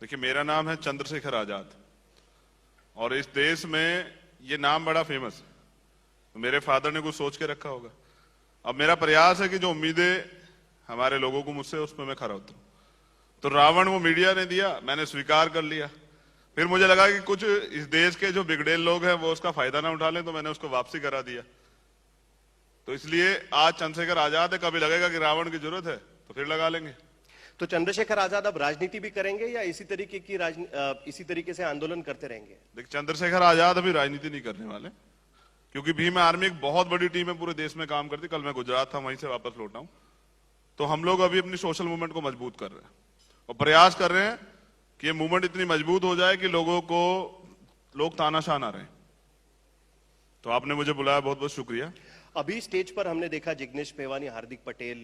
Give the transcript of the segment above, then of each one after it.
देखिए, मेरा नाम है चंद्रशेखर आजाद और इस देश में ये नाम बड़ा फेमस है। तो मेरे फादर ने कुछ सोच के रखा होगा। अब मेरा प्रयास है कि जो उम्मीदें हमारे लोगों को मुझसे, उसमें मैं खरा उतरूं। तो रावण वो मीडिया ने दिया, मैंने स्वीकार कर लिया। फिर मुझे लगा कि कुछ इस देश के जो बिगड़ेल लोग हैं वो उसका फायदा ना उठा लें, तो मैंने उसको वापसी करा दिया। तो इसलिए आज चंद्रशेखर आजाद है। कभी लगेगा कि रावण की जरूरत है तो फिर लगा लेंगे। तो चंद्रशेखर आजाद अब राजनीति भी करेंगे या इसी तरीके से आंदोलन करते रहेंगे? देखिए, चंद्रशेखर आजाद अभी राजनीति नहीं करने वाले, क्योंकि भीम आर्मी एक बहुत बड़ी टीम है, पूरे देश में काम करती। कल मैं गुजरात था, वहीं से वापस लौटा हूं। तो हम लोग अभी अपनी सोशल मूवमेंट को मजबूत कर रहे हैं और प्रयास कर रहे हैं कि ये मूवमेंट इतनी मजबूत हो जाए कि लोग तानाशाह ना रहे। तो आपने मुझे बुलाया, बहुत बहुत शुक्रिया। अभी स्टेज पर हमने देखा जिग्नेश मेवानी, हार्दिक पटेल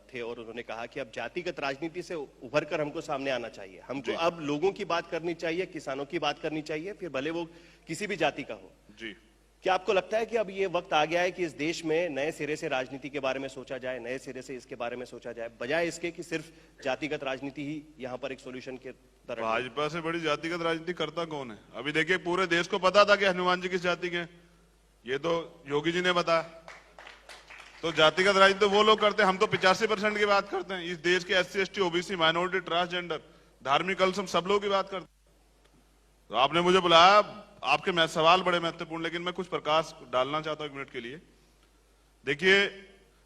थे और उन्होंने कहा कि अब जातिगत राजनीति से उभर कर हमको सामने आना चाहिए। हमको अब लोगों की बात करनी चाहिए, किसानों की बात करनी चाहिए, फिर भले वो किसी भी जाति का हो। जी, क्या आपको लगता है कि अब ये वक्त आ गया है कि इस देश में नए सिरे से राजनीति के बारे में सोचा जाए, नए सिरे से इसके बारे में सोचा जाए, बजाय इसके कि सिर्फ जातिगत राजनीति ही यहाँ पर एक सोल्यूशन के तरह? भाजपा से बड़ी जातिगत राजनीति करता कौन है? अभी देखिए, पूरे देश को पता था कि हनुमान जी किस जाति के हैं। ये तो योगी जी ने बताया। तो जातिगत राजनीति तो वो लोग करते हैं, हम तो 85% की बात करते हैं। इस देश के SC ST OBC minority, transgender, धार्मिक अल्पसंख्यक, सब लोग की बात करते हैं। तो आपने मुझे बुलाया, आपके सवाल बड़े महत्वपूर्ण, लेकिन मैं कुछ प्रकाश डालना चाहता हूं 1 मिनट के लिए। देखिए,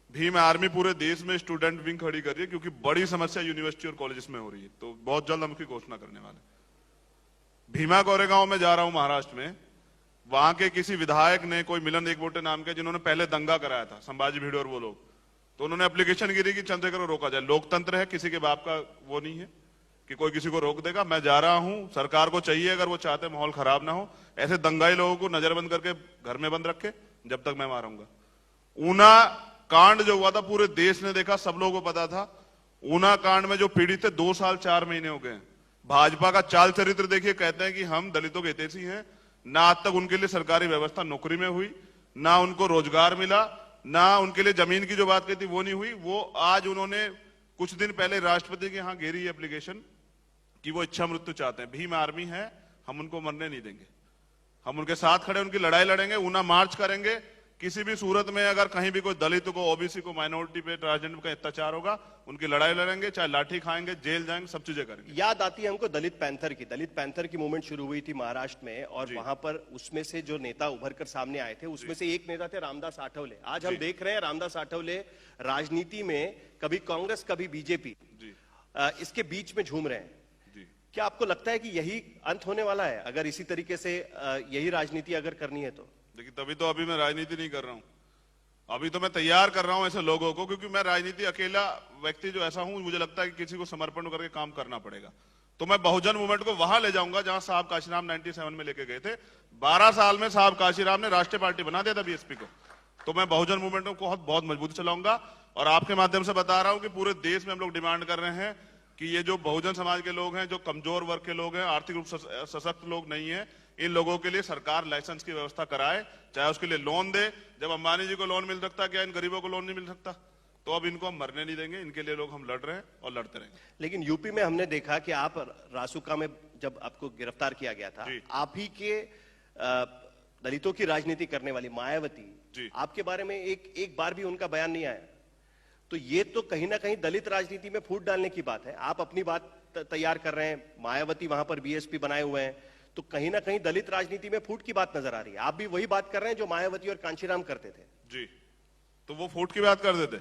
भीम आर्मी पूरे देश में स्टूडेंट विंग खड़ी कर रही है, क्योंकि बड़ी समस्या यूनिवर्सिटी और कॉलेजेस में हो रही है। तो बहुत जल्द हम उसकी घोषणा करने वाले। भीमा कोरेगांव में जा रहा हूं, महाराष्ट्र में। वहां के किसी विधायक ने, कोई मिलन एकबोटे नाम के, जिन्होंने पहले दंगा कराया था, संभाजी भिड़े और वो लोग, तो उन्होंने एप्लीकेशन गिरी कि चंद्रशेखर को रोका जाए। लोकतंत्र है, किसी के बाप का वो नहीं है कि कोई किसी को रोक देगा। मैं जा रहा हूं, सरकार को चाहिए, अगर वो चाहते माहौल खराब ना हो, ऐसे दंगाई लोगों को नजरबंद करके घर में बंद रखे जब तक मैं वहां रहूंगा। ऊना कांड जो हुआ था, पूरे देश ने देखा, सब लोगों को पता था। ऊना कांड में जो पीड़ित थे, 2 साल 4 महीने हो गए। भाजपा का चाल चरित्र देखिए, कहते हैं कि हम दलितों के हितैषी हैं। ना आज तक उनके लिए सरकारी व्यवस्था नौकरी में हुई, ना उनको रोजगार मिला, ना उनके लिए जमीन की जो बात कही थी वो नहीं हुई। वो आज उन्होंने कुछ दिन पहले राष्ट्रपति के यहां घेरी एप्लीकेशन कि वो इच्छा मृत्यु चाहते हैं। भीम आर्मी है, हम उनको मरने नहीं देंगे। हम उनके साथ खड़े, उनकी लड़ाई लड़ेंगे, ऊना मार्च करेंगे। किसी भी सूरत में अगर कहीं भी कोई दलित को, OBC को, माइनॉरिटी पे, ट्रांसजेंडर का अत्याचार होगा, उनकी लड़ाई लड़ेंगे, चाहे लाठी खाएंगे, जेल जाएंगे, सब चीजें करेंगे। याद आती है हमको दलित पैंथर की मूवमेंट शुरू हुई थी महाराष्ट्र में, और वहां पर उसमें से जो नेता उभर कर सामने आए थे, उसमें से एक नेता थे रामदास आठवले। आज हम देख रहे हैं रामदास आठवले राजनीति में कभी कांग्रेस कभी बीजेपी, इसके बीच में झूम रहे हैं। क्या आपको लगता है कि यही अंत होने वाला है, अगर इसी तरीके से यही राजनीति अगर करनी है तो? देखिए, तभी तो अभी मैं राजनीति नहीं कर रहा हूं। अभी तो मैं तैयार कर रहा हूं ऐसे लोगों को, क्योंकि मैं राजनीति अकेला व्यक्ति जो ऐसा हूं, मुझे लगता है कि किसी को समर्पण करके काम करना पड़ेगा। तो मैं बहुजन मूवमेंट को वहां ले जाऊंगा जहां साहब काशीराम 97 में लेके गए थे। 12 साल में साहब काशीराम ने राष्ट्रीय पार्टी बना दिया था BSP को। तो मैं बहुजन मूवमेंट को बहुत मजबूत चलाऊंगा, और आपके माध्यम से बता रहा हूं कि पूरे देश में हम लोग डिमांड कर रहे हैं कि ये जो बहुजन समाज के लोग हैं, जो कमजोर वर्ग के लोग हैं, आर्थिक रूप से सशक्त लोग नहीं है, इन लोगों के लिए सरकार लाइसेंस की व्यवस्था कराए, चाहे उसके लिए लोन दे। जब अंबानी जी को लोन मिल सकता, क्या इन गरीबों को लोन नहीं मिल सकता? तो अब इनको हम मरने नहीं देंगे, इनके लिए लोग हम लड़ रहे हैं और लड़ते रहेंगे। लेकिन यूपी में हमने देखा कि आप रासुका में जब आपको गिरफ्तार किया गया था, आप ही के दलितों की राजनीति करने वाली मायावती, आपके बारे में एक बार भी उनका बयान नहीं आया। तो ये तो कहीं ना कहीं दलित राजनीति में फूट डालने की बात है। आप अपनी बात तैयार कर रहे हैं, मायावती वहां पर BSP बनाए हुए हैं, तो कहीं ना कहीं दलित राजनीति में फूट की बात नजर आ रही है। आप भी वही बात कर रहे हैं जो मायावती और कांशीराम करते थे। जी, तो वो फूट की बात कर देते?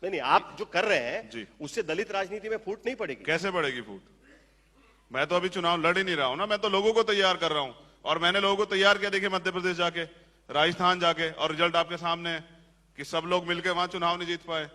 नहीं, आप जो कर रहे हैं उससे दलित राजनीति में फूट नहीं पड़ेगी। कैसे पड़ेगी फूट? मैं तो अभी चुनाव लड़ ही नहीं रहा हूं ना, मैं तो लोगों को तैयार कर रहा हूं। और मैंने लोगों को तैयार किया, देखिए, मध्य प्रदेश जाके, राजस्थान जाके, और रिजल्ट आपके सामने है कि सब लोग मिलकर वहां चुनाव नहीं जीत पाए।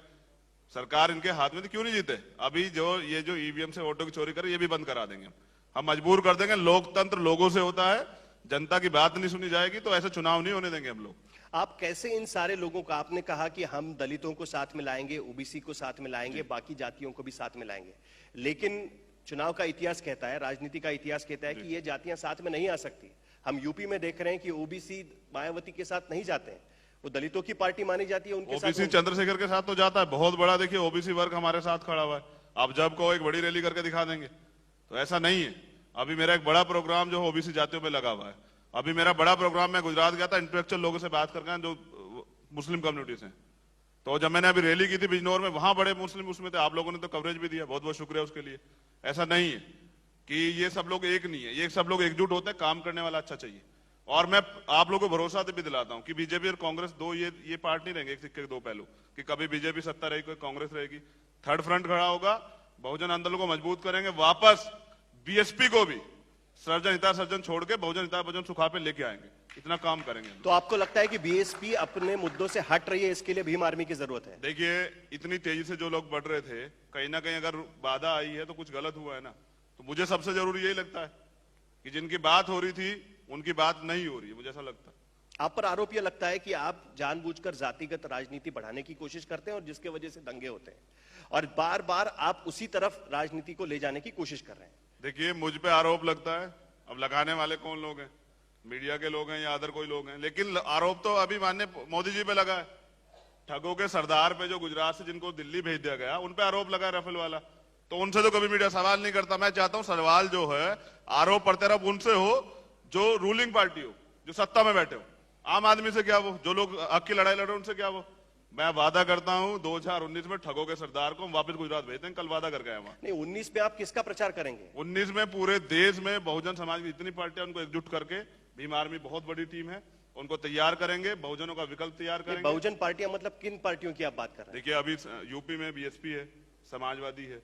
सरकार इनके हाथ में, तो क्यों नहीं जीते? अभी ये जो EVM से वोटों की चोरी करे, ये भी बंद करा देंगे। हम मजबूर कर देंगे। लोकतंत्र लोगों से होता है, जनता की बात नहीं सुनी जाएगी तो ऐसे चुनाव नहीं होने देंगे हम लोग। आप कैसे इन सारे लोगों को, आपने कहा कि हम दलितों को साथ में लाएंगे, OBC को साथ में लाएंगे, बाकी जातियों को भी साथ में लाएंगे, लेकिन चुनाव का इतिहास कहता है, राजनीति का इतिहास कहता है कि ये जातियां साथ में नहीं आ सकती। हम यूपी में देख रहे हैं कि OBC मायावती के साथ नहीं जाते हैं, वो दलितों की पार्टी मानी जाती है, उनके OBC चंद्रशेखर के साथ तो जाता है, बहुत बड़ा। देखिए, OBC वर्ग हमारे साथ खड़ा हुआ है। आप जब को एक बड़ी रैली करके दिखा देंगे, तो ऐसा नहीं है। अभी मेरा एक बड़ा प्रोग्राम जो ओबीसी जातियों पे लगा हुआ है। अभी मेरा बड़ा प्रोग्राम, मैं गुजरात गया था, इंटेलेक्चुअल लोगों से बात करके जो मुस्लिम कम्युनिटी से। तो जब मैंने अभी रैली की थी बिजनौर में, वहां बड़े मुस्लिम उसमें थे। आप लोगों ने तो कवरेज भी दिया, बहुत बहुत शुक्रिया उसके लिए। ऐसा नहीं है कि ये सब लोग एक नहीं है, ये सब लोग एकजुट होते हैं, काम करने वाला अच्छा चाहिए। और मैं आप लोगों को भरोसा भी दिलाता हूं कि बीजेपी और कांग्रेस दो ये पार्ट नहीं रहेंगे, एक सिक्के के दो पहलू, कि कभी बीजेपी सत्ता रहेगी, कोई कांग्रेस रहेगी। थर्ड फ्रंट खड़ा होगा, बहुजन आंदोलन को मजबूत करेंगे, वापस बीएसपी को भी सर्जन हिता सर्जन छोड़ के बहुजन हिता बहुजन सुखा पे लेके आएंगे। इतना काम करेंगे। तो आपको लगता है कि बीएसपी अपने मुद्दों से हट रही है, इसके लिए भीम आर्मी की जरूरत है? देखिए, इतनी तेजी से जो लोग बढ़ रहे थे, कहीं ना कहीं अगर बाधा आई है तो कुछ गलत हुआ है ना। तो मुझे सबसे जरूरी यही लगता है कि जिनकी बात हो रही थी उनकी बात नहीं हो रही है, मुझे ऐसा लगता है। आप पर आरोप यह लगता है कि आप जानबूझकर जातिगत राजनीति बढ़ाने की कोशिश करते हैं और जिसके वजह से दंगे होते हैं, और बार बार आप उसी तरफ राजनीति को ले जाने की कोशिश कर रहे हैं। देखिए, मुझ पे आरोप लगता है, अब लगाने वाले कौन लोग हैं, मीडिया के लोग हैं या अदर कोई लोग हैं, लेकिन आरोप तो अभी माननीय मोदी जी पे लगा है। ठगों के सरदार पे, जो गुजरात से जिनको दिल्ली भेज दिया गया, उन पे आरोप लगा है राफेल वाला। तो उनसे तो कभी मीडिया सवाल नहीं करता। मैं चाहता हूं सवाल जो है आरोप प्रत्यारोप उनसे हो जो रूलिंग पार्टी हो, जो सत्ता में बैठे हो। आम आदमी से क्या वो, जो लोग हक की लड़ाई लड़ रहे उनसे क्या वो। मैं वादा करता हूं 2019 में ठगों के सरदार को हम वापस गुजरात भेजते हैं, कल वादा करके आए वहां। नहीं, 19 में आप किसका प्रचार करेंगे? 19 में पूरे देश में बहुजन समाज की जितनी पार्टियां, उनको एकजुट करके, भीम आर्मी बहुत बड़ी टीम है, उनको तैयार करेंगे, बहुजनों का विकल्प तैयार करेंगे। बहुजन पार्टियां मतलब किन पार्टियों की आप बात कर रहे हैं? देखिए, अभी यूपी में बीएसपी है, समाजवादी है,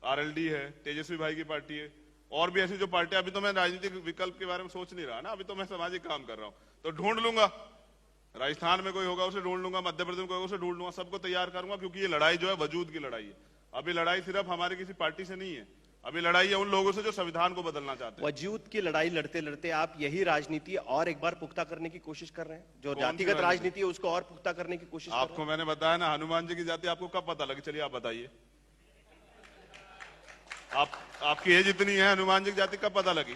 आरएलडी है, तेजस्वी भाई की पार्टी है, और भी ऐसी जो पार्टियां। अभी तो मैं राजनीतिक विकल्प के बारे में सोच नहीं रहा ना, अभी तो मैं सामाजिक काम कर रहा हूं। तो ढूंढ लूंगा, राजस्थान में कोई होगा उसे ढूंढ लूंगा, मध्य प्रदेश में कोई होगा उसे ढूंढ लूंगा, सबको तैयार करूंगा। क्योंकि ये लड़ाई जो है वजूद की लड़ाई है। अभी लड़ाई सिर्फ हमारी किसी पार्टी से नहीं है, अभी लड़ाई है उन लोगों से जो संविधान को बदलना चाहते हैं। वजूद की लड़ाई लड़ते लड़ते आप यही राजनीति और एक बार पुख्ता करने की कोशिश कर रहे हैं, जो जातिगत राजनीति है उसको और पुख्ता करने की कोशिश कर रहे हैं। आपको मैंने बताया ना, हनुमान जी की जाति आपको कब पता लगी? चलिए आप बताइए। आपकी एज इतनी है, हनुमान जी की जाति कब पता लगी?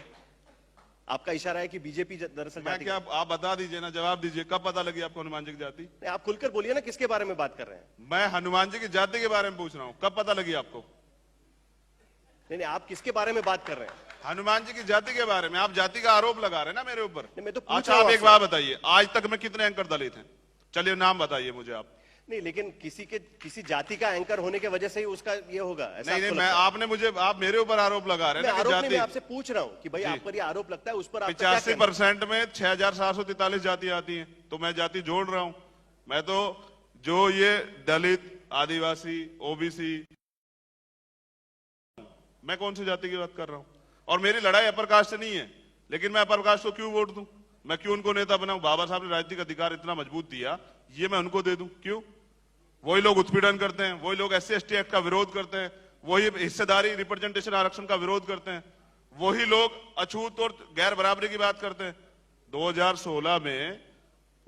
आपका इशारा है कि बीजेपी दरअसल मैं क्या, आप बता दीजिए ना, जवाब दीजिए, कब पता लगी आपको हनुमान जी की जाति? आप खुलकर बोलिए ना, किसके बारे में बात कर रहे हैं? मैं हनुमान जी की जाति के बारे में पूछ रहा हूँ, कब पता लगी आपको? नहीं, आप किसके बारे में बात कर रहे हैं? हनुमान जी की जाति के बारे में। आप जाति का आरोप लगा रहे हैं ना मेरे ऊपर। मैं तो अच्छा, आप एक बात बताइए, आज तक में कितने एंकर दलित हैं? चलिए नाम बताइए मुझे आप। नहीं, लेकिन किसी जाति का एंकर होने की वजह से ही उसका ये होगा, ऐसा नहीं, आप मेरे ऊपर आरोप लगा रहे हैं ना। मैं आपसे पूछ रहा हूँ कि भाई आप पर ये आरोप लगता है, उस पर 85% में 6743 जाति आती हैं, तो मैं जाति जोड़ रहा हूं। मैं तो जो ये दलित, आदिवासी, ओबीसी, मैं कौन सी जाति की बात कर रहा हूं? और मेरी लड़ाई अपर कास्ट से नहीं है, लेकिन मैं अपर कास्ट को क्यों वोट दूं? मैं क्यों उनको नेता बनाऊं? बाबा साहब ने राजनीतिक अधिकार इतना मजबूत दिया, ये मैं उनको दे दूं? क्यों? वही लोग उत्पीड़न करते हैं, वही लोग SC/ST एक्ट का विरोध करते हैं, वही हिस्सेदारी रिप्रेजेंटेशन आरक्षण का विरोध करते हैं, वही लोग अछूत और गैर बराबरी की बात करते हैं। 2016 में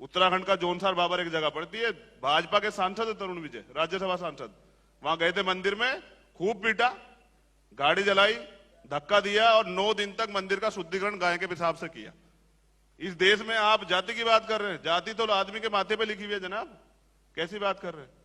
उत्तराखंड का जोनसार बाबर एक जगह पड़ती है, भाजपा के सांसद है तरुण विजय, राज्यसभा सांसद, वहां गए थे मंदिर में, खूब पीटा, गाड़ी जलाई, धक्का दिया और 9 दिन तक मंदिर का शुद्धिकरण गाय के पेशाब से किया। इस देश में आप जाति की बात कर रहे हैं? जाति तो आदमी के माथे पे लिखी हुई है जनाब, कैसी बात कर रहे हैं?